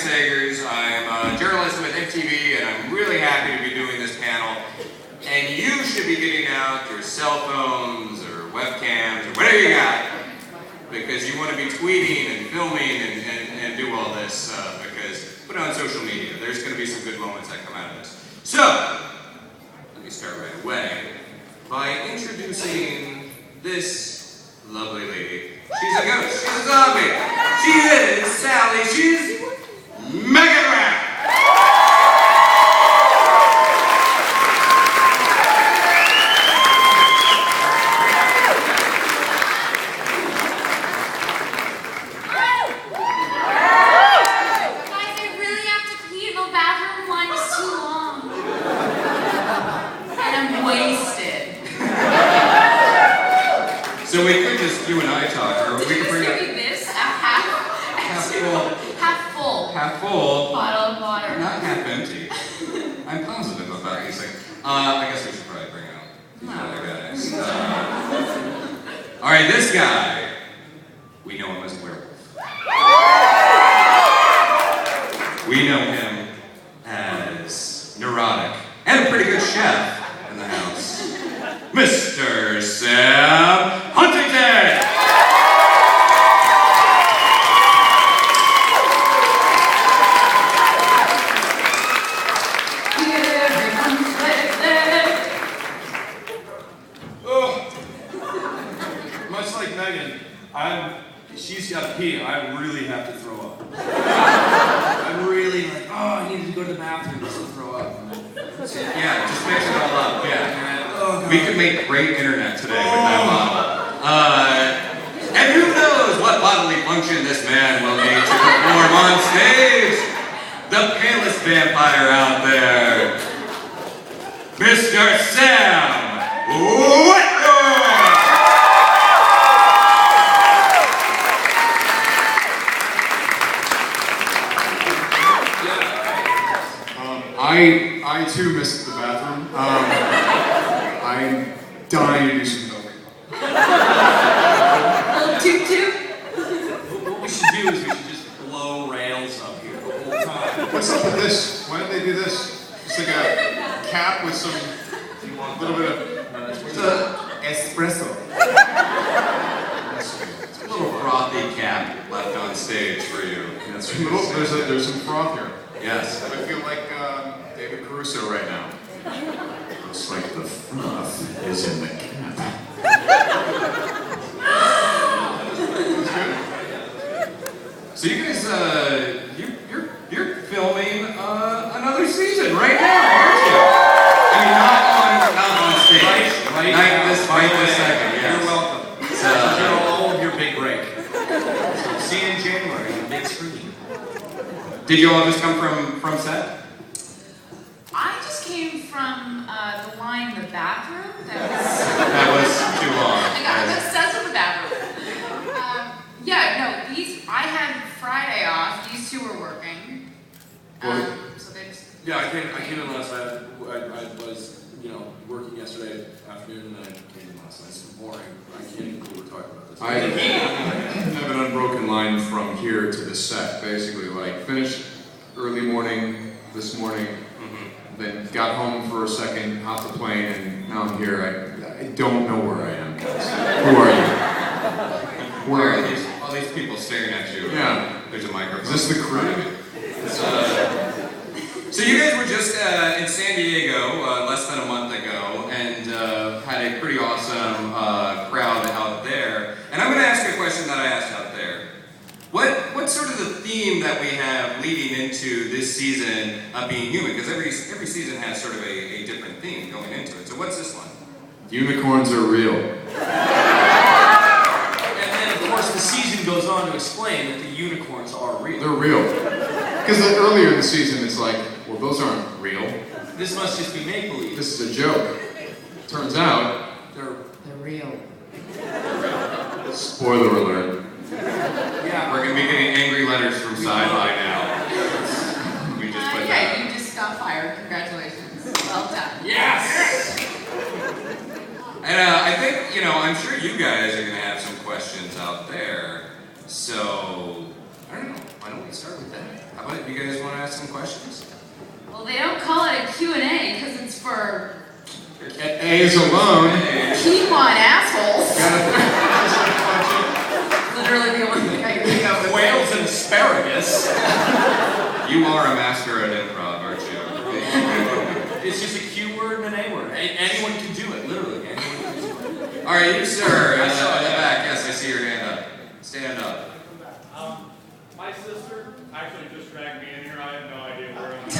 Sagers. I'm a journalist with MTV, and I'm really happy to be doing this panel. And you should be getting out your cell phones or webcams or whatever you got, because you want to be tweeting and filming and do all this, because put it on social media. There's going to be some good moments that come out of this. So, let me start right away by introducing this lovely lady. She's a ghost. She's a zombie. She is Sally. She's Megan Rapp. Guys, I really have to pee in the bathroom. Line is too long. And I'm wasted. So we could just, you and I talk, or we could bring Just give me this, a half full half full, bottle of water. not half empty. I'm positive about these things. I guess we should probably bring out these other guys. All right, this guy, we know him as a werewolf. We know him as neurotic and a pretty good chef in the house, Mr. Sam Huntington. Much like Megan, she's got to pee. I really have to throw up. I'm really like, I need to go to the bathroom just to throw up. Yeah, just mix it all up. Yeah. Oh, We could make great internet today with that bottle. And who knows what bodily function this man will need to perform on stage? The palest vampire out there, Mr. Sam Whitmore! I too missed the bathroom. I'm dying to do some filming. Toot toot. What we should do is we should just blow rails up here the whole time. What's up with this? Why did they do this? It's like a cap with some little bit of It's a espresso. It's a little frothy cap left on stage for you. That's what you're saying. there's some froth here. Yes. I feel like David Caruso right now. Looks like the froth is in the cap. So you guys, you're filming another season right now, aren't you? I mean, not on stage. Right this second. Yes. You're welcome. You're all of your big break. So see you in January on the big screen. Did you all just come from set? I just came from the line in the bathroom. That was too long. I got obsessed with the bathroom. I had Friday off. These two were working. So they just... Yeah, I came in last night. I was, working yesterday afternoon, and then I came in last night. It's boring. I can't even believe we're talking about this. I have an unbroken line from here to the set. Basically, like finished early morning this morning, then got home for a second, hopped the plane, and now I'm here. I don't know where I am, guys. Who are you? Where are these? All these people staring at you. Yeah. There's a microphone. Is this the crew? So you guys were just in San Diego less than a month ago, and had a pretty awesome crowd out there. And I'm going to ask you a question that I asked out there. What's sort of the theme that we have leading into this season of being human? Because every season has sort of a different theme going into it. So what's this one? Unicorns are real. And then, of course, the season goes on to explain that the unicorns are real. They're real. Because earlier in the season, it's like, well, those aren't real. This must just be make-believe. This is a joke. Turns out, They're real. spoiler alert. Yeah. We're going to be getting angry letters from Sci-Fi now. We just put that. You just got fired. Congratulations. Well done. Yes! And I think, I'm sure you guys are going to have some questions out there. So, I don't know. Why don't we start with that? How about You guys want to ask some questions? Well, they don't call it a Q&A because it's for A's alone. quinoa and assholes. Literally the only thing I can think of. Whales and asparagus. You are a master at improv, aren't you? It's just a Q word and an A word. Anyone can do it, literally. Anyone can do it. All right, you sir, in the back. Yes, I see your hand up. Stand up. My sister actually just dragged me in here. I have no idea where I'm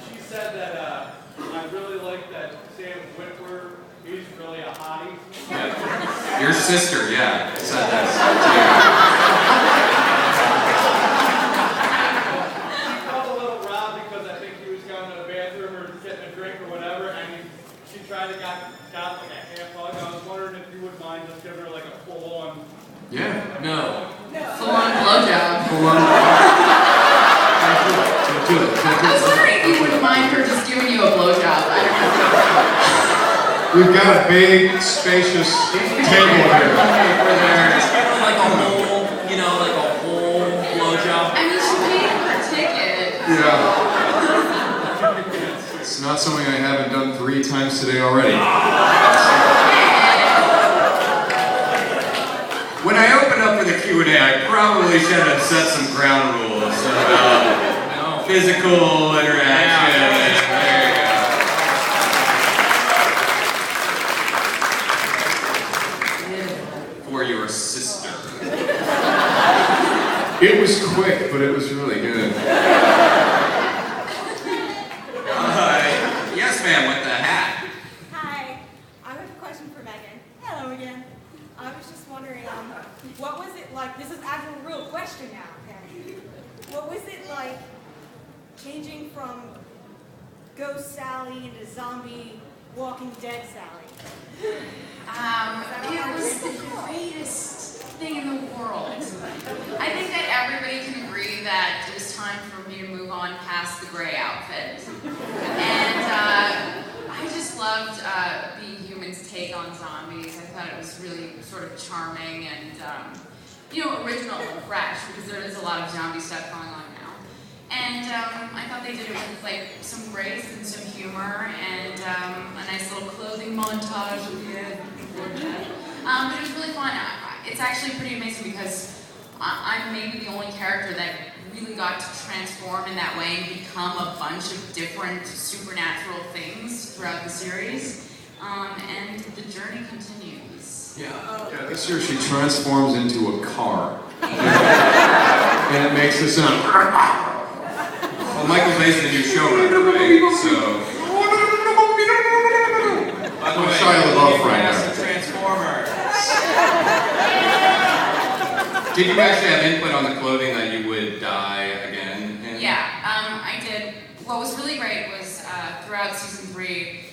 she said that I really like that Sam Witwer. He's really a hottie. Yeah. Your sister, yeah, said that. She felt a little robbed because I think he was going to the bathroom or getting a drink or whatever, and she tried to got like a half hug. I was wondering if you would mind just giving her like a full-on. Yeah. No. Full-on blowjob. Hold on. Don't do it. I was wondering if you wouldn't mind her just giving you a blowjob. I don't know. We've got a big, spacious table here. Just give her like a whole, like a whole blowjob. I mean, she paid for her ticket. Yeah. It's not something I haven't done 3 times today already. When I opened up for the Q&A, I probably should have set some ground rules about physical interaction. There you go. For your sister. It was quick, but it was really good. Yes, ma'am, with the hat. Hi, I have a question for Megan. Hello again. I was just wondering, what was it like? This is actually a real question now, okay? What was it like changing from Ghost Sally into Zombie Walking Dead Sally? It was the greatest thing in the world. I think that everybody can agree that it was time for me to move on past the gray outfit. And I just loved being Human's take on zombies. I thought it was really sort of charming and, original and fresh because there is a lot of zombie stuff going on now. And I thought they did it with some grace and some humor and a nice little clothing montage at the end. But it was really fun. It's actually pretty amazing because I'm maybe the only character that really got to transform in that way and become a bunch of different supernatural things throughout the series. And the journey continues. Yeah, this year she transforms into a car. And it makes the sound. Well, Michael Bay's the new showrunner, right? So. By the way, Shia LaBeouf right now. Transformers. Did you actually have input on the clothing that you would dye again? Yeah, I did. What was really great was throughout season 3,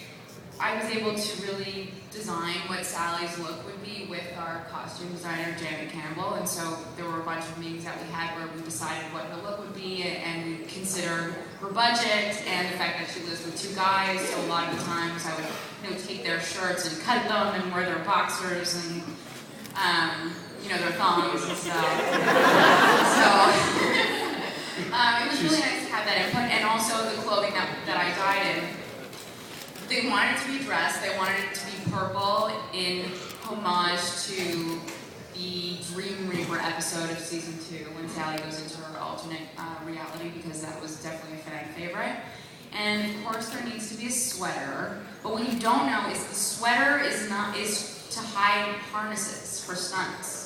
I was able to really design what Sally's look would be with our costume designer, Jamie Campbell. And so there were a bunch of meetings that we had where we decided what her look would be, and we considered her budget and the fact that she lives with 2 guys. So a lot of the times I would, take their shirts and cut them and wear their boxers and, their thongs and stuff. So it was really nice to have that input, and also the clothing that I dyed in. They wanted it to be dressed, they wanted it to be purple in homage to the Dream Reaper episode of season 2 when Sally goes into her alternate reality, because that was definitely a fan favorite. And of course there needs to be a sweater, but what you don't know is the sweater is to hide harnesses for stunts.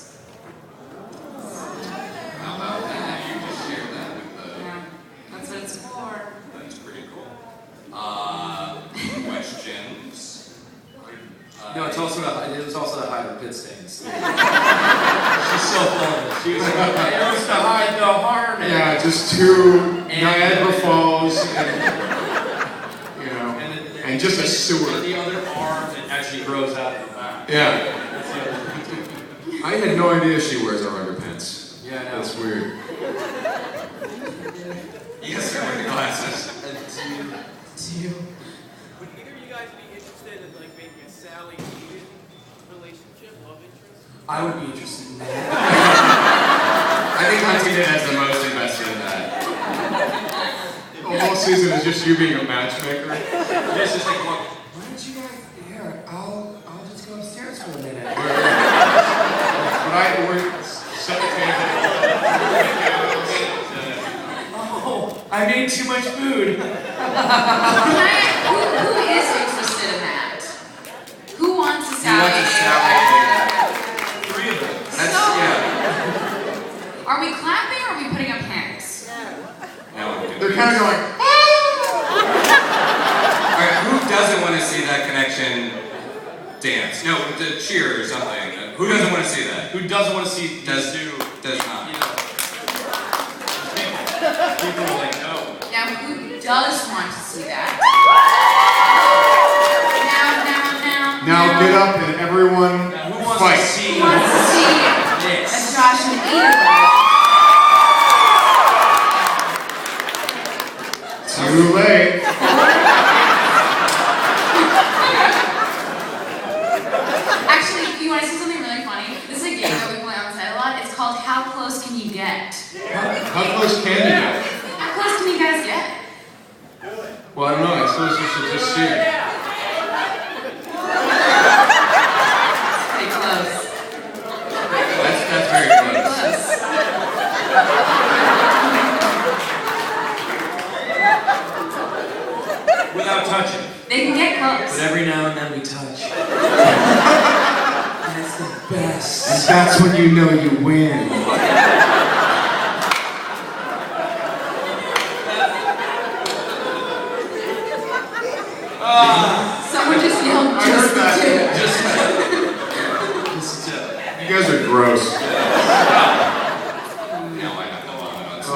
How about that? You just shared that with the... Yeah, that's what it's for. That's pretty cool. Questions? No, it was also to hide the pit stains. She's so full of it. She was like, it was to hide the harness. Yeah, just 2 Niagara Falls and just a sewer. And the other arm that actually grows out of the back. Yeah. That's the other thing. I had no idea she wears our underpants. Yeah, I know. That's weird. Yes, sir, with the glasses. Would either of you guys be interested in maybe a Sally Enid relationship, love interest? I would be interested in that. I think Huntington has the most invested season is just you being a matchmaker. This is like, well, Why don't you guys here? I'll just go upstairs for a minute. We're set the table. Oh, I made too much food. Who is interested in that? Who wants a You salad? want a salad? 3 of them. That's, So- yeah. Are we clapping or are we putting up hands? No, I'm kidding. They're kind of going, All right, who doesn't want to see that connection dance? No, the cheer or something. Who doesn't want to see that? Who doesn't want to see Does do? does not. You know, people are like, no. Now, who does want to see that? now get up and everyone Now, who wants fight. to see Who wants to see a this? Josh and Ada? Too late. Actually, if you want to see something really funny, this is a game that we play on the side a lot. It's called How Close Can You Get? How close can you get? How close can you guys get? Well, I don't know. I suppose you should just see it. Pretty close. That's very close. Close. Without touching. They can get close. But every now and then we touch. And it's the best. And that's when you know you win. Someone just yelled I heard just that. the two. Just You guys are gross. No, I have to love it on stage. Oh,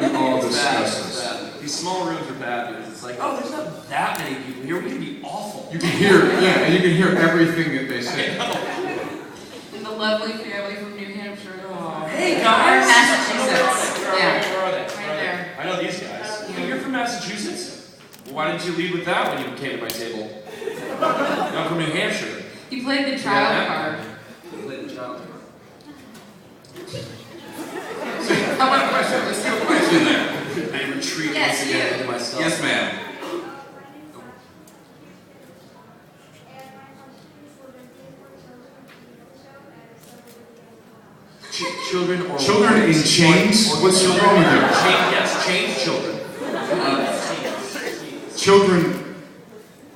you all It's bad, disgust it's us. bad. These small rooms are bad because it's like, oh, there's not that many people here. We can be awful. You can hear, yeah, and you can hear everything that they say. And the lovely family from New Hampshire. Hey Or guys! Massachusetts. Where are Yeah. they? Where are they? Right Where are they? there. I know these guys. Oh, you're from Massachusetts? Well, why didn't you lead with that when you came to my table? I'm from New Hampshire. He played the child Yeah. card. You played the child. How about a question? Let's do a question there. I retreat Yes, once again you. into myself. Yes, ma'am. Children or Children in chains? Or What's children wrong with you? Yes, chained children. Teens. Children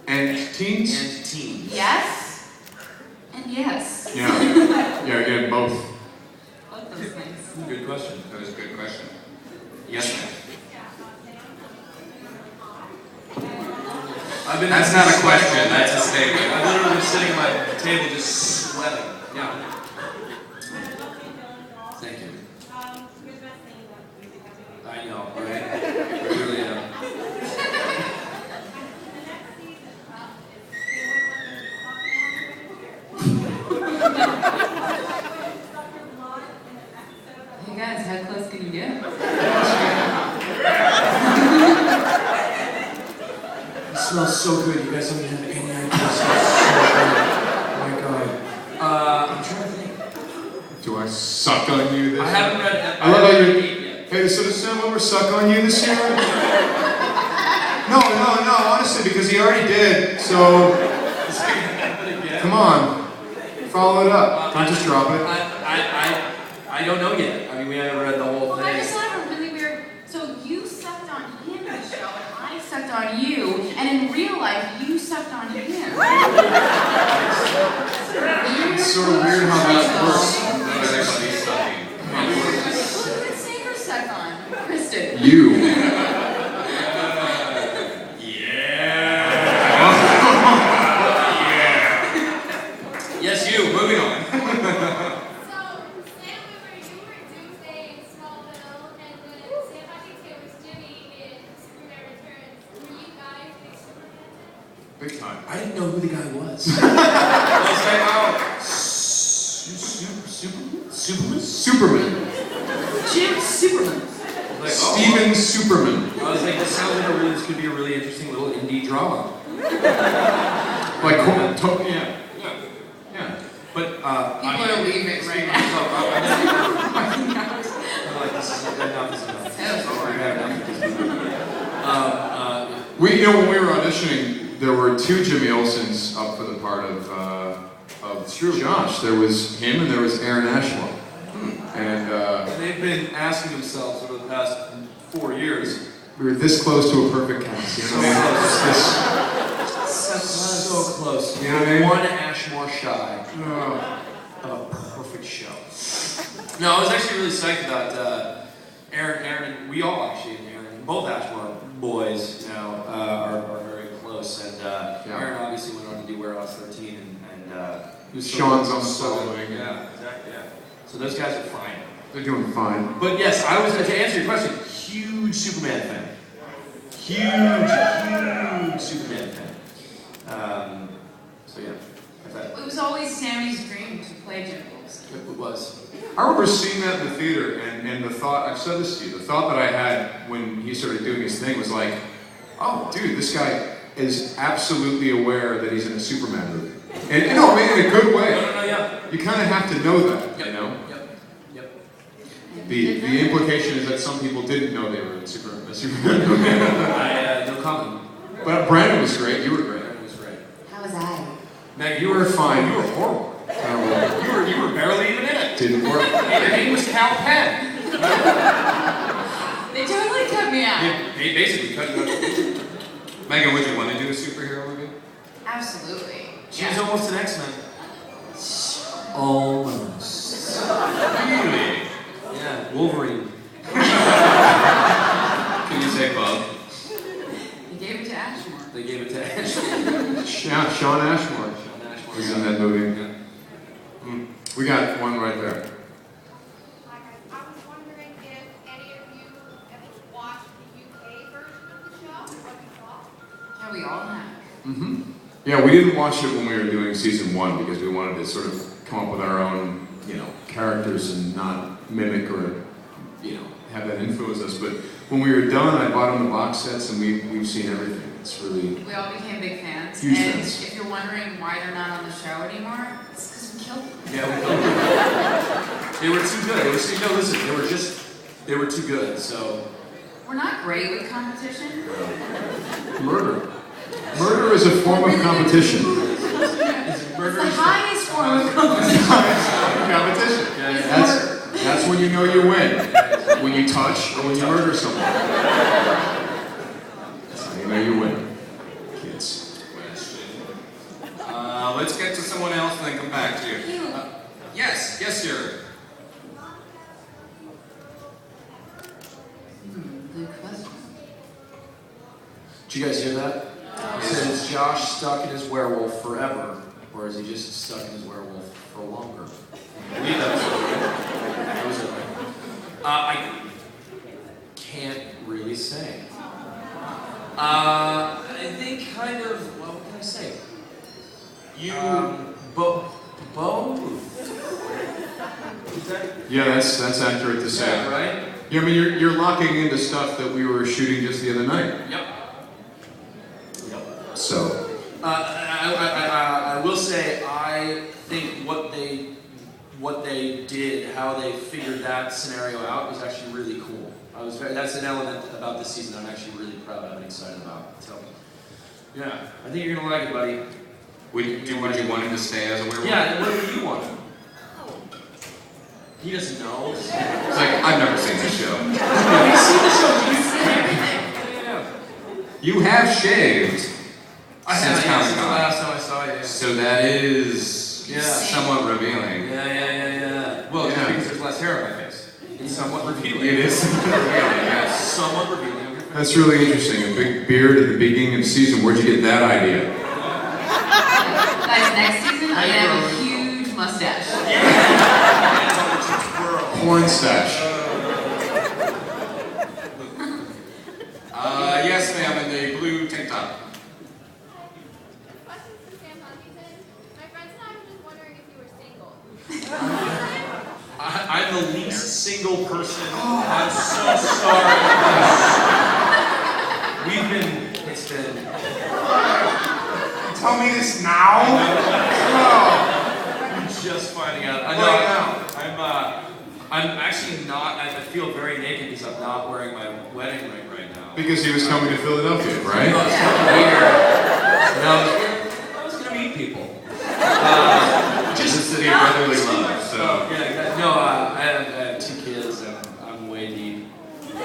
and teens? And teens. Yes. And yes. Yeah. Yeah, again, both. Both those things. Good question. That was a good question. Yes, ma'am. That's not a question, that's a statement. I've literally been sitting at my table just sweating. Yeah. Thank you. I know, right? I really am. Hey guys, how close can you get? It smells so good. You guys don't even have any idea. It smells so good. Oh my god. I'm trying to think. Do I suck on you this I year? haven't read it. I love how you. yet. Hey, so does Sam Weber suck on you this year? No, honestly, because he already did, so come on. Follow it up. Don't just drop it. I don't know yet. I mean, we haven't read the whole Well, I thing. just thought of a really weird. So you sucked on him in the show, and I sucked on you, and in real life, you sucked on him. It's sort of weird how that works. That was actually sucking. Who did Saber suck on? Kristen. You. Yes, you. Moving on. So, Sam Weber, you were Doomsday in Smallville, and then Sam Huntington was Jimmy in Superman Returns. Were you guys big Superman fans? Big time. I didn't know who the guy was. Superman. Jim Superman. Like, Steven Superman. I was like, this sounds like this could be a really interesting little indie drama. Like, Yeah. But People are leaving right now. I'm like, this is enough is enough. So sorry. We have enough of this movie. We, when we were auditioning, there were two Jimmy Olsens up for the part of Josh. There was him and there was Aaron Ashmore. And they've been asking themselves over the past 4 years. We were this close to a perfect cast. You know what I mean? So close. You know what I mean? One Ashmore shy of a perfect show. No, I was actually really psyched about Aaron, and we all actually, Aaron, both Ashmore boys now are very close. And Aaron obviously went on to do Warehouse 13, and he was Sean's on the so solo. Yeah, exactly. Yeah. So those guys are fine. They're doing fine. But yes, I was to answer your question. Huge Superman fan. Huge Superman fan. So yeah, that's that. It was always Sammy's dream to play Jim Olsen. It was. I remember seeing that in the theater, and the thought, I've said this to you, the thought that I had when he started doing his thing was like, oh, dude, this guy is absolutely aware that he's in a Superman movie. And no, I mean in a good way. No, yeah. You kind of have to know that, you know? Yep. The implication is that some people didn't know they were in a Superman movie. No comment. But Brandon was great, you were great. Brandon was great. How was I? Meg, You were fine, you were horrible. you were barely even in it. Didn't work. Your name was Cal Penn. They totally cut me out. They basically cut you out. Megan, would you want to do a superhero movie? Absolutely. She was almost an X-Men. Almost. Really? Yeah, Wolverine. Can you say Bub? You gave it to Ashmore. They gave it to Ash. Sean Ashmore was in that movie. Yeah. We got one right there. Hi guys, I was wondering if any of you ever watched the UK version of the show, what you thought? Yeah, we all have. Yeah, we didn't watch it when we were doing season 1 because we wanted to sort of come up with our own, characters and not mimic or, have that influence us. But when we were done, I bought them the box sets and we've seen everything. It's really We all became big fans. Huge and fans. if you're wondering why they're not on the show anymore, it's because we killed them. Yeah, they were too good. They were too good. So We're not great with competition. murder. Murder is a form of competition. It's the highest form of competition. Competition. That's when you know you win. When you touch or when you murder someone. That's how you know you win. Kids. Let's get to someone else and then come back to you. Yes, sir. Good question. did you guys hear that? He said, is Josh stuck in his werewolf forever, or is he just stuck in his werewolf for longer? I believe that was it. I can't really say. I think kind of, well, what can I say? Both. Is that Yeah, that's accurate to say. right? Yeah, I mean you're locking into stuff that we were shooting just the other night. Yep. So I will say I think what they did, how they figured that scenario out, was actually really cool. That's an element about this season I'm actually really proud of and excited about. So yeah, I think you're gonna like it, buddy. Would you want him to stay as a werewolf? Yeah, what do you want? He doesn't know. It's like, I've never seen this show. Have you seen the show? You've seen everything. Yeah. You have shaved I since have, Comic since the Con. last time I saw you. So that is Yeah. somewhat revealing. Yeah. Well, Yeah. just because there's less hair on my face. It's somewhat revealing. It is revealing, yes. Somewhat revealing. that's really interesting. A big beard at the beginning of the season. Where'd you get that idea? Guys, next season, I'm gonna have a huge mustache. Porn stash. Yes, ma'am, in the blue tank top. Question for Sam Huntington. My friends and I were just wondering if you were single. I'm the least single person. I'm so sorry. It's been. Tell me this now? I'm just finding out. I know. I'm actually not. I feel very naked because I'm not wearing my wedding ring right now. Because he was coming to Philadelphia, right? No, it's coming here. No, I was gonna meet people. Just the city of brotherly love. So. Yeah, exactly. No, I have 2 kids. I'm way deep. No,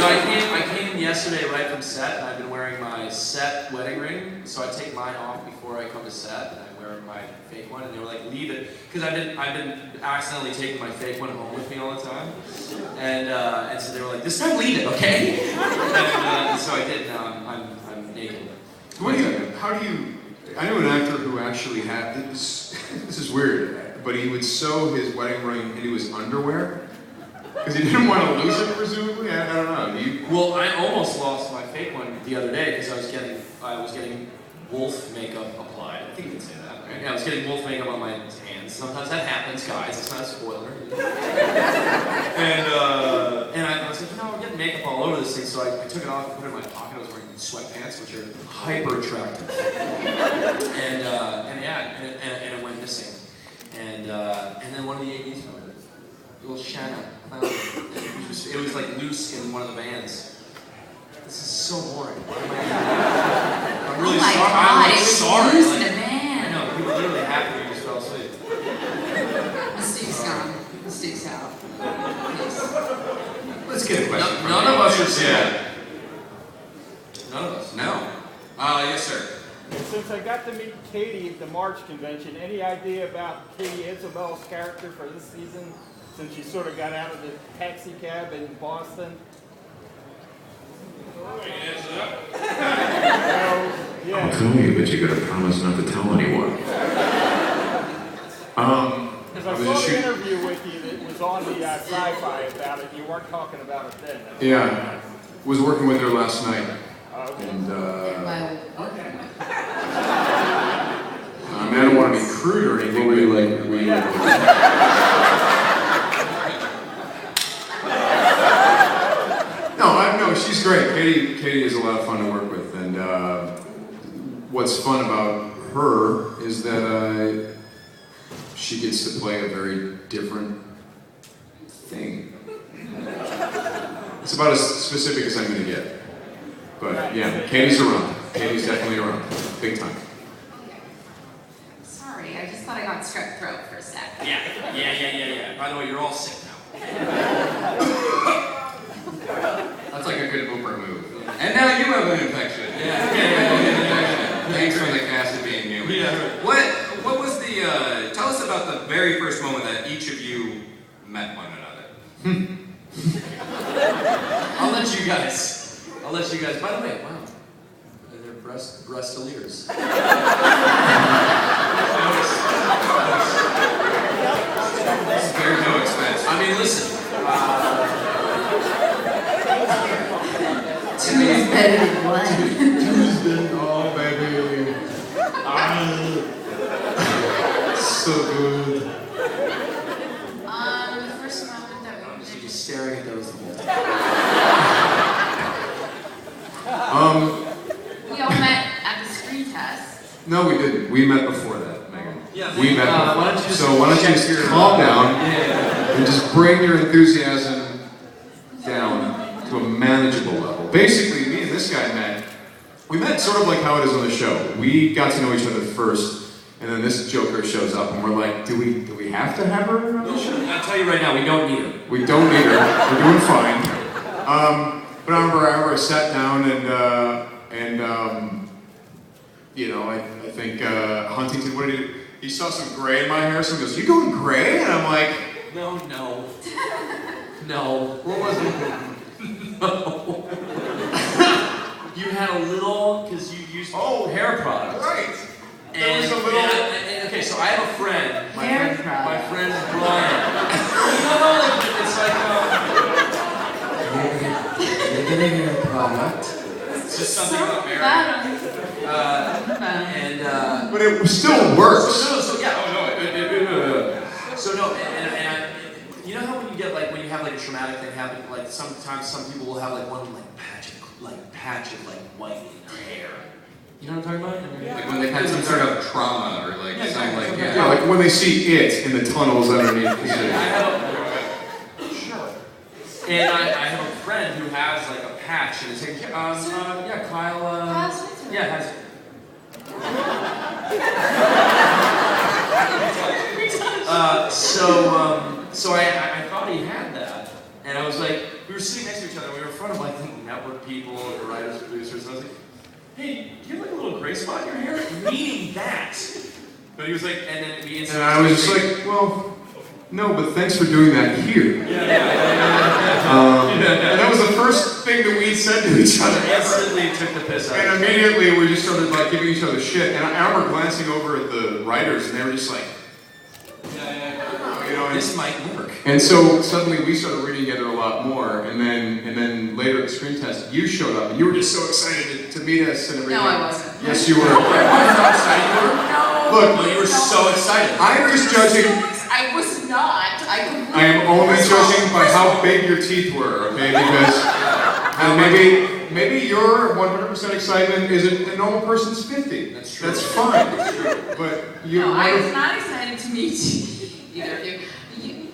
I came yesterday right from set, and I've been wearing my set wedding ring. So I take mine off before I come to set, and I wear my fake one. And they were like, leave it, because I've been accidentally taking my fake one home with me all the time. And so they were like, this time leave it, okay? And so I did. Now I'm naked. How do you? I know an actor who actually had this. This is weird, but he would sew his wedding ring into his underwear because he didn't want to lose it, presumably. I don't know. Well, I almost lost my fake one the other day because I was getting wolf makeup applied. I think you can say that, right? Yeah, I was getting wolf makeup on my hands. Sometimes that happens, guys. It's not a spoiler. and I was like, we're getting makeup all over this thing, so I took it off and put it in my pocket. I was wearing sweatpants, which are hyper attractive. and it went missing. And then one of the ADs found it. Little Shanna found it. It was like loose in one of the vans. This is so boring. Why am I doing I'm really sorry. God, I'm it was sorry. loose in a van. I know, people literally happy when you just fell asleep. Mystique's gone. Mystique's out. Please. Let's get a question. None of us are sick. Yeah. None of us. No. Yes, sir. Since I got to meet Katie at the March convention, any idea about Katie Isabel's character for this season? Since she sort of got out of the taxi cab in Boston. I'll tell you, but you gotta promise not to tell anyone. Because I saw the interview with you that was on the Sci-Fi about it. You weren't talking about it then. Yeah, was working with her last night, Okay. and Okay. I mean, I don't want to be crude or anything. What were you like? No, she's great. Katie is a lot of fun to work with, and what's fun about her is that she gets to play a very different thing. It's about as specific as I'm going to get. But yeah, Katie's around. Katie's definitely around. Big time. Sorry, I just thought I got strep throat for a sec. Yeah. By the way, you're all sick now. That's like a good Oprah move. And now you have an infection. Yeah. Thanks for the cast of being human. Yeah. What was the? Tell us about the very first moment that each of you met one another. I'll let you guys. By the way, wow, they're breastaliers. Spare no expense. I mean, listen. Two is better than one. Oh, baby. So good. The first moment that we So you're staring at those the whole time. We all met at the screen test. No, we didn't. We met before that, Megan. Yeah, we met before. why don't you just So why don't you check just your- calm down Yeah. and just bring your enthusiasm down to a manageable level. Basically, me and this guy met. We met sort of like how it is on the show. We got to know each other first, and then this joker shows up, and we're like, do we have to have her on the show? I'll tell you right now, we don't need her. We don't need her. We're doing fine. But I remember I sat down and I think Huntington, what did he saw some gray in my hair, so he goes, you going gray? And I'm like, No. what was it? No. You had a little, because you used hair products. Right. There And, was a little... okay, so I have a friend. Hair My product. friend Brian. It's like, you're getting a hair product. It's just something about marriage. But it still works. You know how when you get like when you have like a traumatic thing happen, like sometimes some people will have like one like patch of white hair, You know what I'm talking about? Like when they've had some sort of trauma or like something like exactly. Yeah, like when they see it in the tunnels underneath the city. Sure. And I have a friend who has like a patch and it's like, yeah, Kyle, yeah, has it. So I thought he had that, and I was like, we were sitting next to each other, and we were in front of like network people, the writers, producers, and I was like, hey, do you have like a little gray spot in your hair? Meaning that. But he was like, and then we And I was just like, well, no, but thanks for doing that here. And that was the first thing that we said to each other. instantly took the piss out. And immediately we just started like giving each other shit. And I remember glancing over at the writers, and they were just like, you know, This might work. and so suddenly we started reading together a lot more. And then later at the screen test, you showed up, and you were just so excited to meet us and everything. No, I wasn't. Yes, you were. How excited you were? Look, No, you were so excited. I'm just judging. I was not. I am only judging by how big your teeth were, okay? Because maybe your 100% excitement is a normal person's 50. That's true. That's fine. But you. No, I was not excited to meet either of you.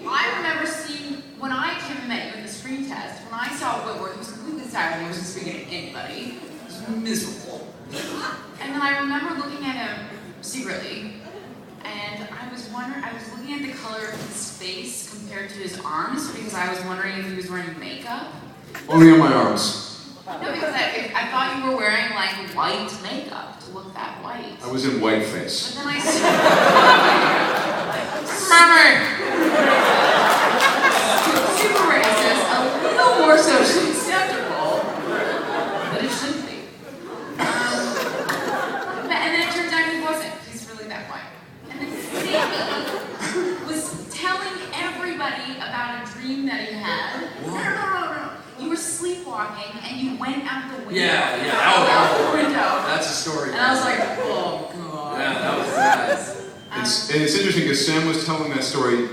I remember seeing, when I came and met you in the screen test, when I saw Whitworth, he was completely silent, he wasn't speaking to anybody. It was miserable. And then I remember looking at him secretly, and I was looking at the color of his face compared to his arms, because I was wondering if he was wearing makeup. Only on my arms. No, because I thought you were wearing like white makeup to look that white. I was in whiteface. But then I saw super racist, a little more socially acceptable, but it shouldn't be. And then it turns out he wasn't. He's really that white. And then Sammy was telling everybody about a dream that he had. No. You were sleepwalking and you went out the window. Out the window. That's a story. And I was like, oh god. Yeah, that was bad. And it's interesting because Sam was telling that story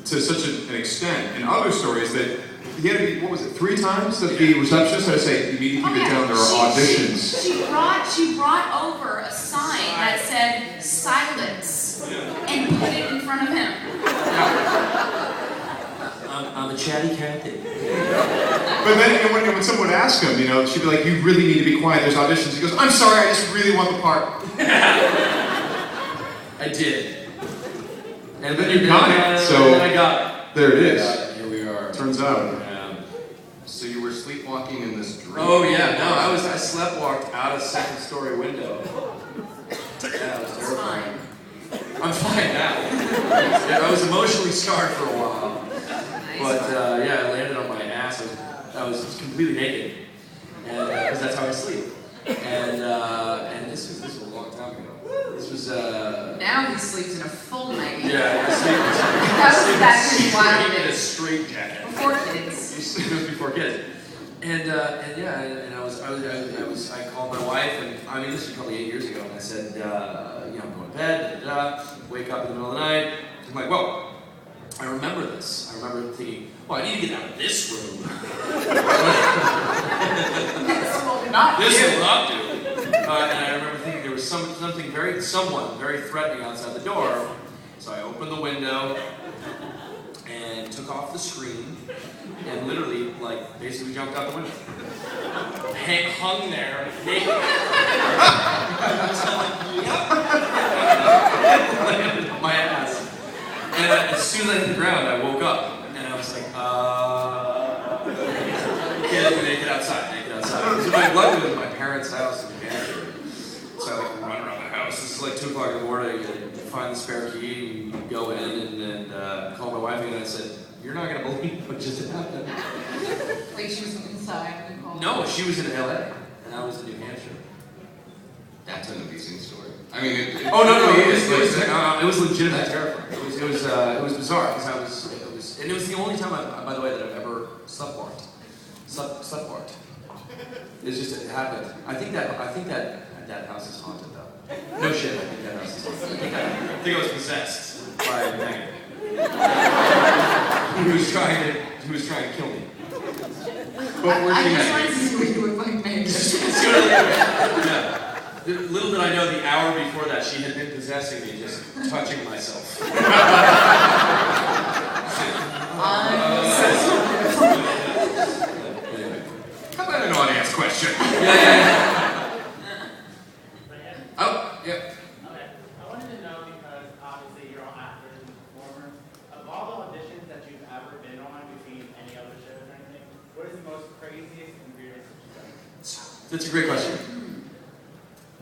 to such an extent in other stories that he had to be, what was it, 3 times that the receptionist had to say, you need to keep it down, there are auditions. She brought over a sign that said silence and put it in front of him. I'm a chatty Cathy. But then when someone would ask him, you know, she'd be like, you really need to be quiet, there's auditions. He goes, I'm sorry, I just really want the part. I did. And then you got it, so then I got it. there it is. Here we are. Turns out. So you were sleepwalking in this dream? Oh yeah, no, I sleptwalked out a 2nd story window. Yeah, it was terrifying. I'm fine now. I was emotionally scarred for a while. But yeah, I landed on my ass. I was completely naked, and because that's how I sleep. And this was a long time ago. This was Now he sleeps in a full night. yeah, I sleep. That was back in his wild in a days. straight jacket. Before kids. It was before kids. And yeah, and I called my wife, and I mean this was probably 8 years ago, and I said, you know, I'm going to bed, wake up in the middle of the night. I'm like, whoa. I remember this. I remember thinking, well, I need to get out of this room. This will not This do. will not do. And I remember thinking there was someone very threatening outside the door. So I opened the window and took off the screen and literally, like, basically jumped out the window. Hung there, naked. Landed on my ass. And as soon as I hit the ground, I woke up, and I was like, get outside. So luckily it was my parents' house in New Hampshire. So I like run around the house. This is like 2 o'clock in the morning, and find the spare key, and go in, and call my wife, and I said, you're not gonna believe what just happened. Wait, she was inside when you called. No, she was in LA, and I was in New Hampshire. That's an amazing story. I mean, it Oh no, really it is. was legitimately terrifying. It was bizarre because and it was the only time, by the way, that I've ever sleptwalked. Sleptwalked. It's just it happened. I think that house is haunted though. No shit, I think that house is haunted. I think I was possessed by a man who was trying to kill me. I But working just at wanted to see what you would like, maybe. yeah. Little did I know, the hour before that, she had been possessing me, just touching myself. Anyway. How about an audience question? Yeah. Oh, yeah. Okay. I wanted to know because obviously you're all actors and performers. Of all the auditions that you've ever been on between any other shows or anything, what is the most craziest and weirdest that you've done? That's a great question.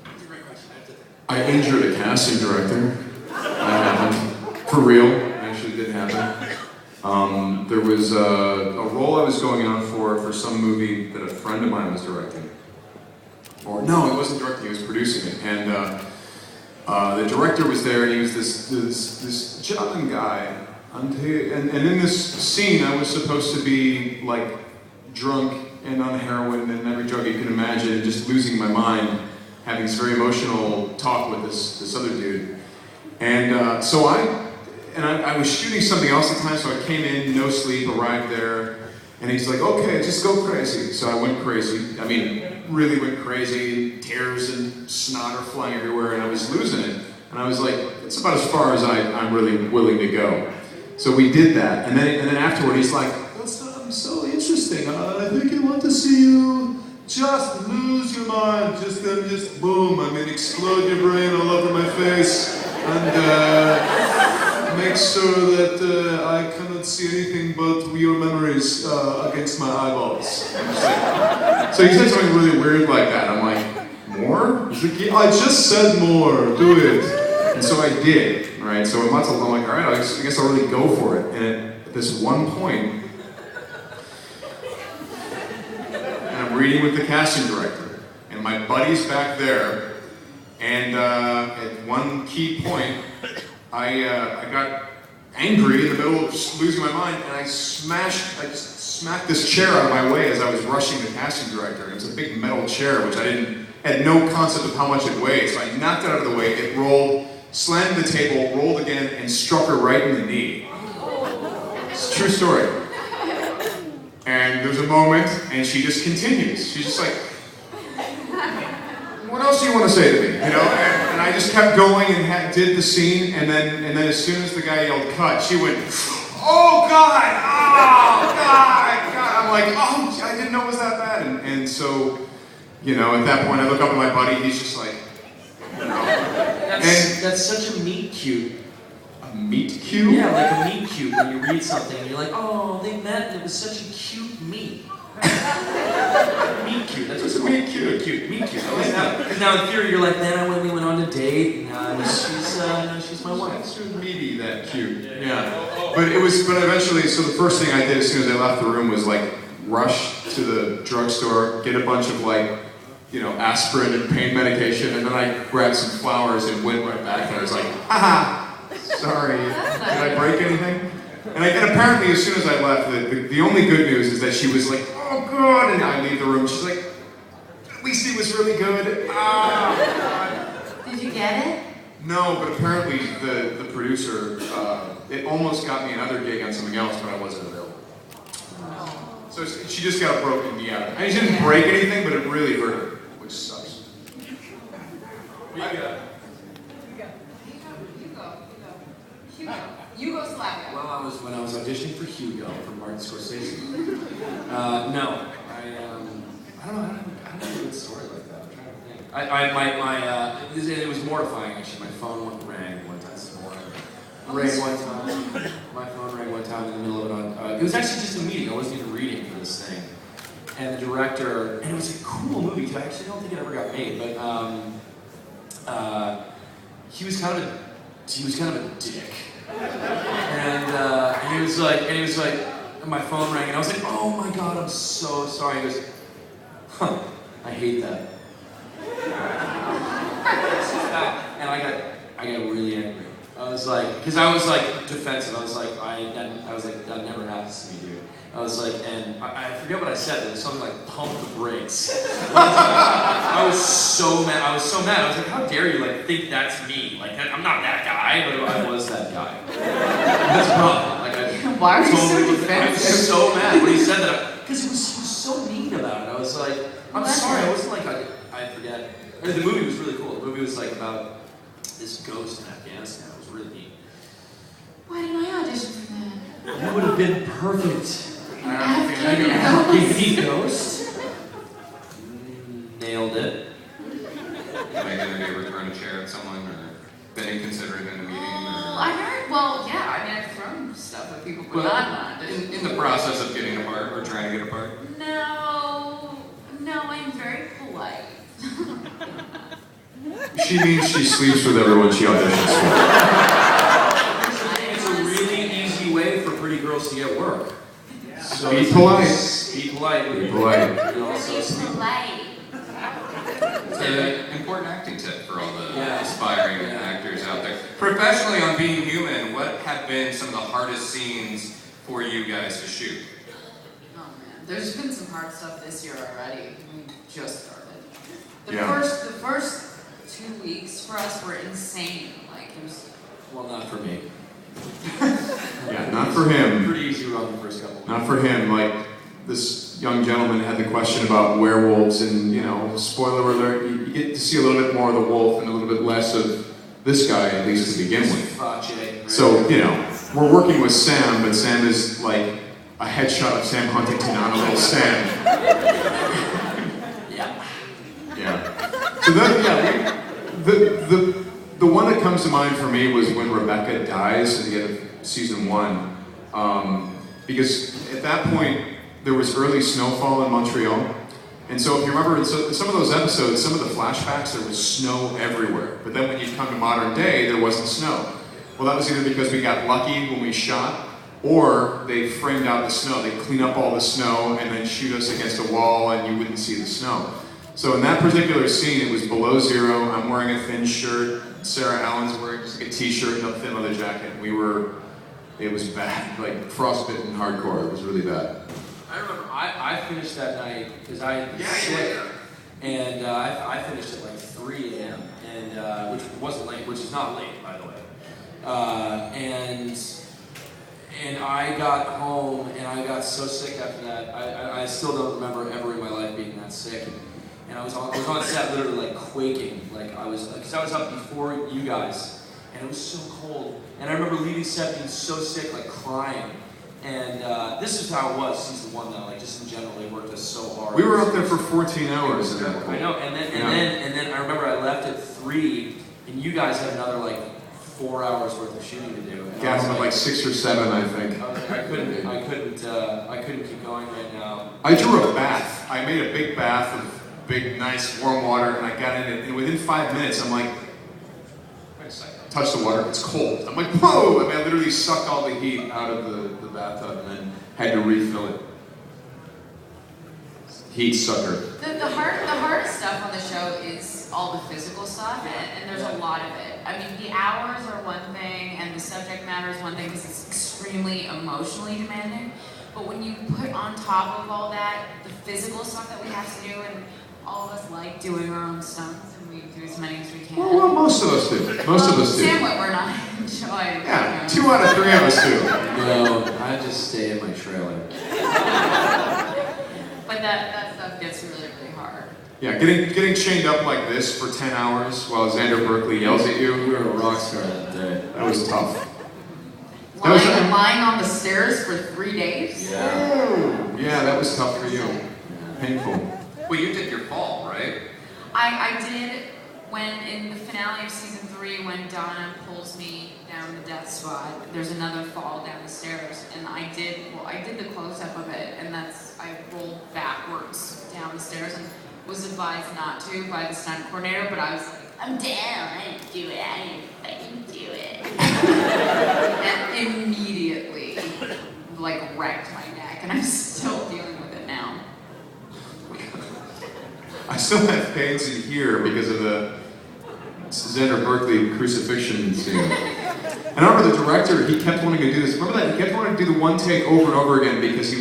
That's a great question. I have to think. I injured a casting director. For real, actually did happen. There was a role I was going on for some movie that a friend of mine was directing. Or no, he wasn't directing, he was producing it. And the director was there, and he was this gentleman guy. And in this scene, I was supposed to be like drunk and on heroin and every drug you can imagine, and just losing my mind, having this very emotional talk with this other dude. And so I was shooting something else at the time, so I came in, no sleep, arrived there, and he's like, okay, just go crazy. So I went crazy. I mean, really went crazy. Tears and snot are flying everywhere, and I was losing it. And I was like, it's about as far as I'm really willing to go. So we did that, and then afterward, he's like, that's so interesting. I think I want to see you just lose your mind, just boom. I mean, explode your brain all over my face, and make sure that I cannot see anything but your memories against my eyeballs. So he said something really weird like that. I'm like, more? He's like, yeah, I just said more. Do it. And so I did. Right. So I'm like, all right, I guess I'll really go for it. And at this one point, I'm reading with the casting director, and my buddy's back there, and at one key point, I got angry in the middle of just losing my mind, and I just smacked this chair out of my way as I was rushing the casting director. And it was a big metal chair, which had no concept of how much it weighed, so I knocked it out of the way, it rolled, slammed the table, rolled again, and struck her right in the knee. It's a true story. And there's a moment, and she just continues. She's just like, what else do you want to say to me? You know, and I just kept going and did the scene, and then as soon as the guy yelled cut, she went, oh God, oh God, God. I'm like, oh, I didn't know it was that bad. And so, you know, at that point, I look up at my buddy, he's just like, you know. That's such a meet cute. A meet cute? Yeah, like a meet cute when you read something and you're like, oh, they met and it was such a cute meet. Meet cute. That's what's a meet cute. Meet cute. Because now in theory you're like, then we went on a date and she's my wife. It's meaty, that cute. Yeah. But eventually, so the first thing I did as soon as I left the room was like rush to the drugstore, get a bunch of like, you know, aspirin and pain medication, and then I grabbed some flowers and went right back there. I was like, haha. Sorry, did I break anything? And apparently as soon as I left, the only good news is that she was like, oh God, and I leave the room, she's like, at least he was really good. God. Did you get it? No, but apparently the producer, it almost got me another gig on something else, but I wasn't available. So she just got a broken knee out of it. I mean, she didn't break anything, but it really hurt her, which sucks. Hugo Slavia. Well, when I was auditioning for Hugo from Martin Scorsese. No, I don't know. I don't have a good story like that. I'm trying to think. It was mortifying actually. My phone rang one time. My phone rang one time in the middle of it. It was actually just a meeting. I wasn't even reading for this thing. And the director, and it was a cool movie too. I actually don't think it ever got made, but he was kind of a dick. And he was like, and my phone rang, and I was like, oh my God, I'm so sorry. He goes, huh, I hate that. And I got really angry. I was like, because I was like defensive. I was like, that never happens to me, dude. I was like, and I forget what I said. It was something like, pump the brakes. I was so mad. I was like, how dare you like think that's me? Like, I'm not that guy, but I was that guy. That's the problem. Like, why were you so defensive? I was so mad when he said that. Because he was so mean about it. I was like, I'm sorry. I wasn't like, I forget. I mean, the movie was really cool. The movie was like about this ghost in Afghanistan. It was really neat. Why didn't I audition for that? That would have been perfect. Afghan Ghost. Nailed it. Megan, have you ever thrown a chair at someone or been inconsiderate in a meeting? Yeah, I mean, I've thrown stuff at people, but not in the process of getting apart or trying to get apart? No, I'm very polite. She means she sleeps with everyone she auditions for. It's a really easy way for pretty girls to get work. So Be polite. Be polite. Be polite. And also Be polite. It's an important acting tip for all the Yeah. aspiring actors out there. Professionally, on Being Human, what have been some of the hardest scenes for you guys to shoot? Oh man, there's been some hard stuff this year already. We just started. The Yeah. first 2 weeks for us were insane. Like it was. well, not for me. Yeah, not for him. Pretty easy run the first couple weeks. Not for him. Like, this young gentleman had the question about werewolves, and, you know, spoiler alert, you get to see a little bit more of the wolf and a little bit less of this guy, at least to begin with. So, you know, we're working with Sam, but Sam is like a headshot of Sam Huntington on a little stand. Yeah. Yeah. So that, yeah, the one that comes to mind for me was when Rebecca dies at the end of season 1. Because at that point, there was early snowfall in Montreal. And so if you remember in some of those episodes, some of the flashbacks, there was snow everywhere. But then when you come to modern day, there wasn't snow. Well, that was either because we got lucky when we shot, or they framed out the snow. They clean up all the snow and then shoot us against a wall and you wouldn't see the snow. So in that particular scene, it was below 0. I'm wearing a thin shirt. Sarah Allen's wearing just like a t-shirt and a thin leather jacket. It was bad, like frostbitten hardcore. It was really bad. I remember I finished that night because I had been sick, and I finished at like 3 a.m. and which wasn't late, which is not late, by the way. And I got home and I got so sick after that. I still don't remember ever in my life being that sick. And I was on set literally like quaking, like because I was up before you guys, and it was so cold. And I remember leaving set being so sick, like crying. And this is how it was season 1 though, like just in general, they worked us so hard. We were up there for 14 hours. I know, and then I remember I left at 3, and you guys had another like 4 hours worth of shooting to do. And Gas at like 6 or 7, I think. I was like, I couldn't keep going right now. I drew a bath. I made a big bath of big, nice, warm water, and I got in it, and within 5 minutes, I'm like, wait a second, touch the water, it's cold. I'm like, whoa! I mean, I literally sucked all the heat out of the bathtub and then had to refill it. Heat sucker. The hardest stuff on the show is all the physical stuff, and there's a lot of it. I mean, the hours are one thing, and the subject matter is one thing because it's extremely emotionally demanding. But when you put on top of all that, the physical stuff that we have to do, and all of us like doing our own stunts, and we do as many as we can. Well, most of us do. Most of us do. Sam Whitwer and I enjoy. Yeah, 2 out of 3 of us do. No, I just stay in my trailer. But that stuff gets really, really hard. Yeah, getting chained up like this for 10 hours while Xander Berkeley yells at you. We were a rock star that day. That was tough. Lying on the stairs for 3 days? Yeah. Yeah, that was tough for you. Painful. Well, you did your fall, right? I did when in the finale of season 3 when Donna pulls me down the death spot. There's another fall down the stairs, and I did the close up of it, and I rolled backwards down the stairs and was advised not to by the stunt coordinator, but I was like, I'm down, I didn't do it, I didn't fucking do it. And immediately like wrecked my neck, and I'm still dealing with it now. I still have pains in here because of the Xander Berkeley crucifixion scene. And I remember the director, he kept wanting to do this. Remember that? He kept wanting to do the one take over and over again because he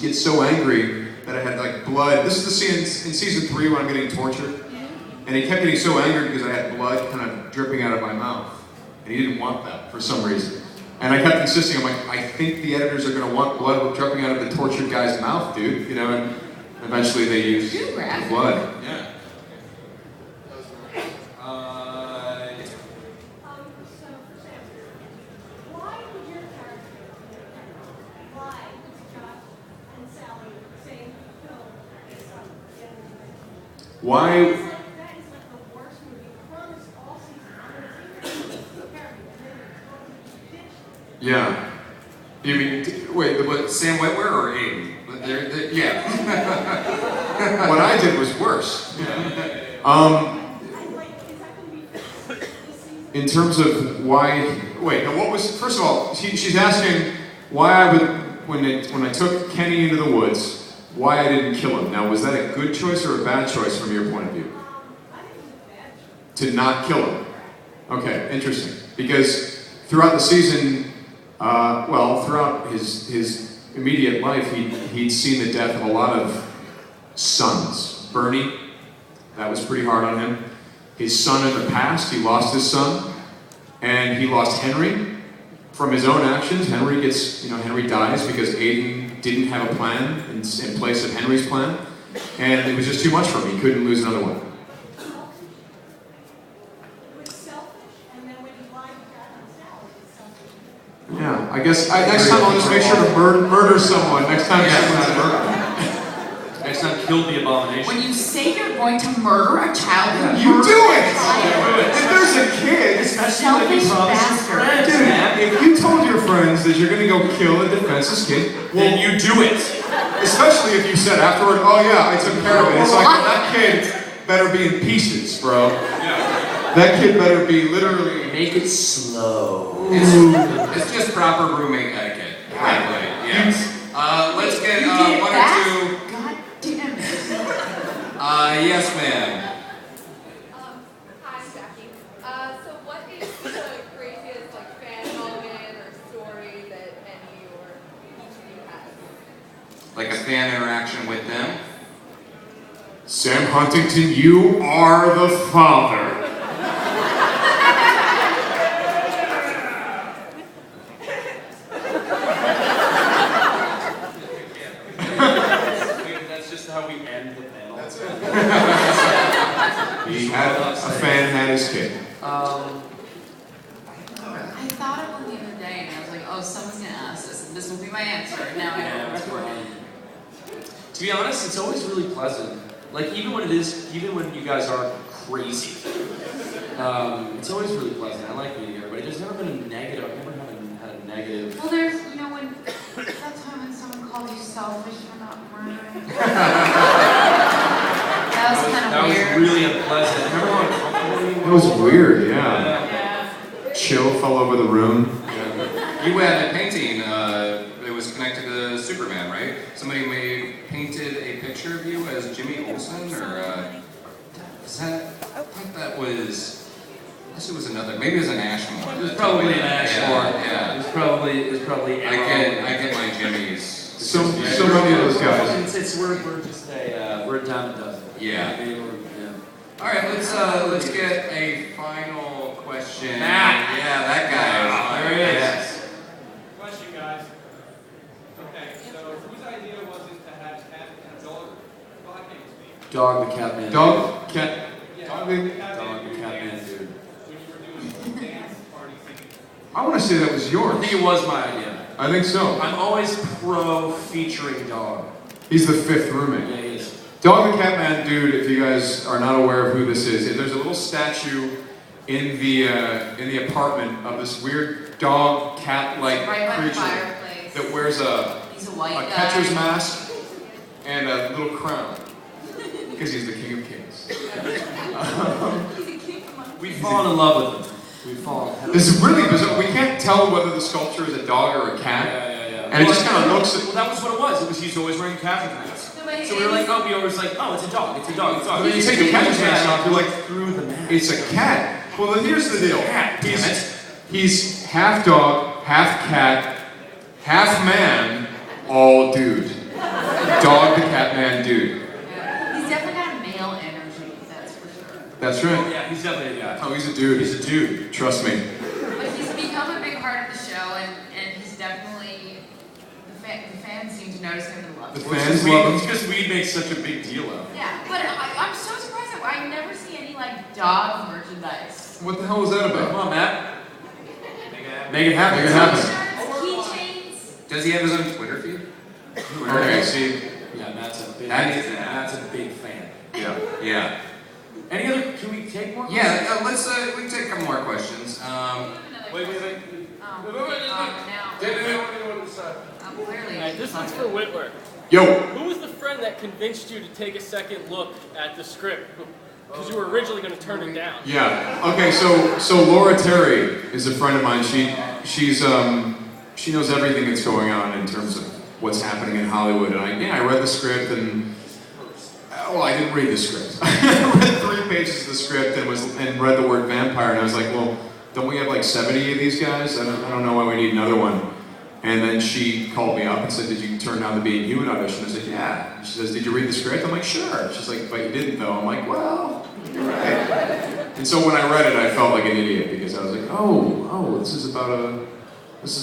gets so angry that I had like blood. This is the scene in season 3 when I'm getting tortured. And he kept getting so angry because I had blood kind of dripping out of my mouth. And he didn't want that for some reason. And I kept insisting, I'm like, I think the editors are going to want blood dripping out of the tortured guy's mouth, dude. You know, and eventually they used the blood. Yeah. Why? That is like the worst movie. Promise all season. I'm going to Yeah. You mean, wait, What, Sam Witwer or Aiden? Yeah. what I did was worse. In terms of why, wait, now what was, first of all, she's asking why I would, when I took Kenny into the woods, why I didn't kill him. Now, was that a good choice or a bad choice from your point of view? To not kill him. Okay, interesting. Because throughout the season, throughout his immediate life, he'd seen the death of a lot of sons. Bernie, that was pretty hard on him. His son in the past, he lost his son, and he lost Henry from his own actions. Henry dies because Aiden didn't have a plan in place of Henry's plan, and it was just too much for him. He couldn't lose another one. Yeah, I guess next time I'll just make sure to murder someone. Next time someone's murdered. Next time, kill the abomination. When you say you're going to murder a child, You do it! If there's a kid, Especially when you promise your friends, dude, man. if you told your friends that you're gonna go kill a defenseless kid, Then you do it. especially if you said afterward, oh yeah, I took care of it. It's like, that kid better be in pieces, bro. That kid better be literally... Make it slow. It's just proper roommate etiquette. Frankly, yes. Let's get one or two. God damn it. Yes, ma'am. Hi, Jackie. So what is the craziest fan moment or story that any or each of you has? Like a fan interaction with them. Sam Huntington, you are the father. That's just how we end the panel. A fan had his kid. I thought of one the other day and I was like, oh, someone's going to ask this and this will be my answer. And now I know it's working. To be honest, it's always really pleasant. Like even when you guys are crazy, it's always really pleasant. I like meeting everybody. There's never been a negative. I've never had a negative. Well, there's, when that time when someone called you selfish for not murdering. That was kind of weird. That was really unpleasant. Remember how uncomfortable you were? It was weird, yeah. Yeah. Chill fell over the room. You had a painting that was connected to Superman, right? Somebody painted a picture of you as Jimmy Olsen, or is that? I think that was. Unless it was another. Maybe it was an Ashmore. It was probably an Ashmore. Yeah. It was probably. I get my Jimmys. So many of those guys. We're a dime a dozen. Yeah. I mean, All right, let's get a final question. Matt. Yeah, that guy. There he is. Yes. Question, guys. Okay, so whose idea was it to have cat and dog names be? Dog the Catman. Dog, cat, Yeah, dog, Dog the Catman, dude. When you were doing dance party singing. I want to say that was I yours. think it was my idea. I think so. I'm always pro featuring dog. He's the fifth roommate. Yeah, he is. Dog the Catman dude, if you guys are not aware of who this is, there's a little statue in the apartment of this weird dog cat-like Right by the creature fireplace. that wears a He's a white guy. catcher's mask and a little crown because he's the king of kings. He's a king among We've fallen in love with him. We've fallen. This is really bizarre. We can't tell whether the sculpture is a dog or a cat, and it just kind of looks. Well, that was what it was. It was he's always wearing a catcher's mask. No, but So we were like, oh, we always like, oh, it's a dog, it's a dog, it's a dog. But then you take the catcher's mask off, you're like, through the mask. it's a cat. Well, then here's the deal. Cat, damn it. He's half dog, half cat, half man, all dude. Dog the Catman dude. Yeah. He's definitely got male energy, that's for sure. That's right. Yeah, he's definitely a guy. Oh, he's a dude. He's a dude. Trust me. But he's become a big part of the show, and he's definitely, the fans seem to notice him and love The him. fans love him. It's because we make such a big deal out of it. Yeah, but I'm so surprised that I never see any, dog merchandise. What the hell was that Come about? on, Matt. Make it happen. Make it happen. Shirts, keychains. Does he have his own Twitter feed? Okay, see. Yeah, Matt's a big That is- Matt's a big fan. Yeah. Yeah. Any other? Can we take more? Yeah, let's we can take a couple more questions. Wait. Now. Clearly. Alright, this one's for Whitworth. Yo. Who was the friend that convinced you to take a second look at the script? Because you were originally going to turn it down. Yeah. Okay. So Laura Terry is a friend of mine. She knows everything that's going on in terms of what's happening in Hollywood. And I read the script and I didn't read the script. I read 3 pages of the script and read the word vampire, and I was like, well, don't we have like 70 of these guys? I don't know why we need another one. And then she called me up and said, did you turn down the Being Human audition? I said, yeah. And she says, did you read the script? I'm like, sure. She's like, but you didn't though. I'm like, well, you're right. And so when I read it, I felt like an idiot because I was like, oh, this is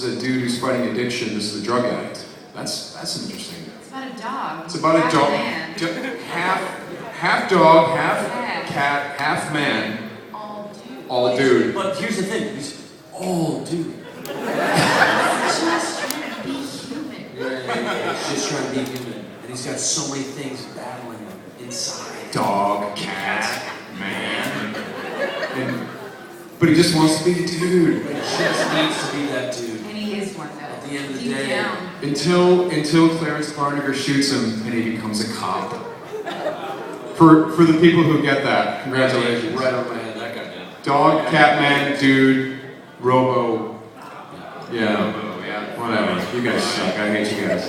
a dude who's fighting addiction. This is a drug addict. That's interesting. It's about a dog. It's about a dog. Man. Half dog, half cat, half man. All dude. But here's the thing. He's all dude. Just trying to be human. Yeah. He's just trying to be human, and he's got so many things battling him inside. Dog, cat, man. But he just wants to be a dude. He just needs to be that dude. And he is one though. At the end of the Deep day. down. Until Clarence Barnager shoots him and he becomes a cop. For the people who get that, congratulations. Right on my head, that guy did. Dog, cat, man, dude, Robo. Yeah. Robo, yeah. Whatever. You guys suck. I hate you guys.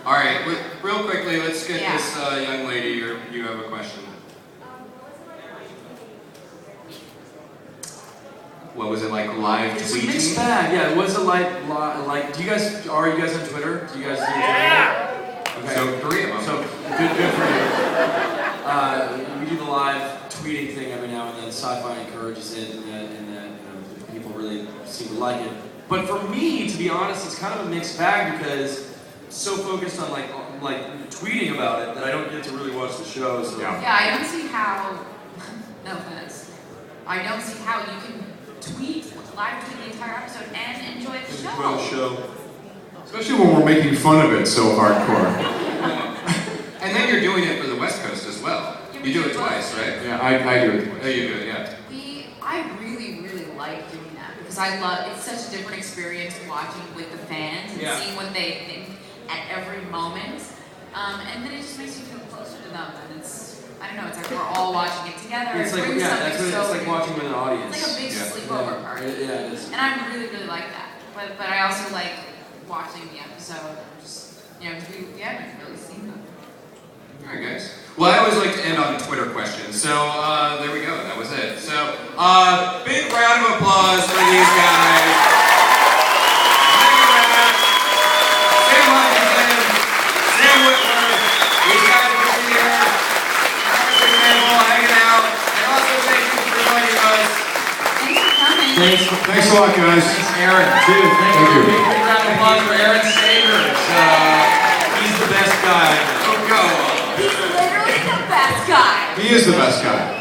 All right, real quickly, let's get Yeah. this young lady. You have a question. What was it like live It's a tweeting? mixed bag. Yeah, it was a like. Do you guys are you guys on Twitter? Do you guys? Okay. So 3 of them. So good for you. We do the live tweeting thing every now and then. Sci-fi encourages it, and people really seem to like it. But for me, to be honest, it's kind of a mixed bag because I'm so focused on like tweeting about it that I don't get to really watch the show. So. Yeah, I don't see how. No offense. I don't see how you can live tweet the entire episode and enjoy the show. Especially when we're making fun of it so hardcore. And then you're doing it for the West Coast as well. You do it twice, right? Yeah, I do it twice. Oh, you do it, yeah. I really like doing that because I love it's such a different experience watching with the fans and seeing what they think at every moment. And then it just makes you feel closer to them, and it's I don't know, it's like we're all watching it together. It's like that's what it's like watching with an audience. It's like a big sleepover party. Yeah, it is. And I really like that. But I also like watching the episode. Just because we haven't really seen them. All right, guys. Well, I always like to end on Twitter questions. So there we go. That was it. So big round of applause for these guys. Sam Hutchinson, Sam Whitworth. These guys are here. Hanging out. And also thank you for joining us. Thanks for coming. Thanks a lot, guys. Thanks, Aaron. Dude, thank you. Thank you. Big round of applause for Aaron Sagers. He's the best guy. Oh, go. He's literally the best guy. He is the best guy.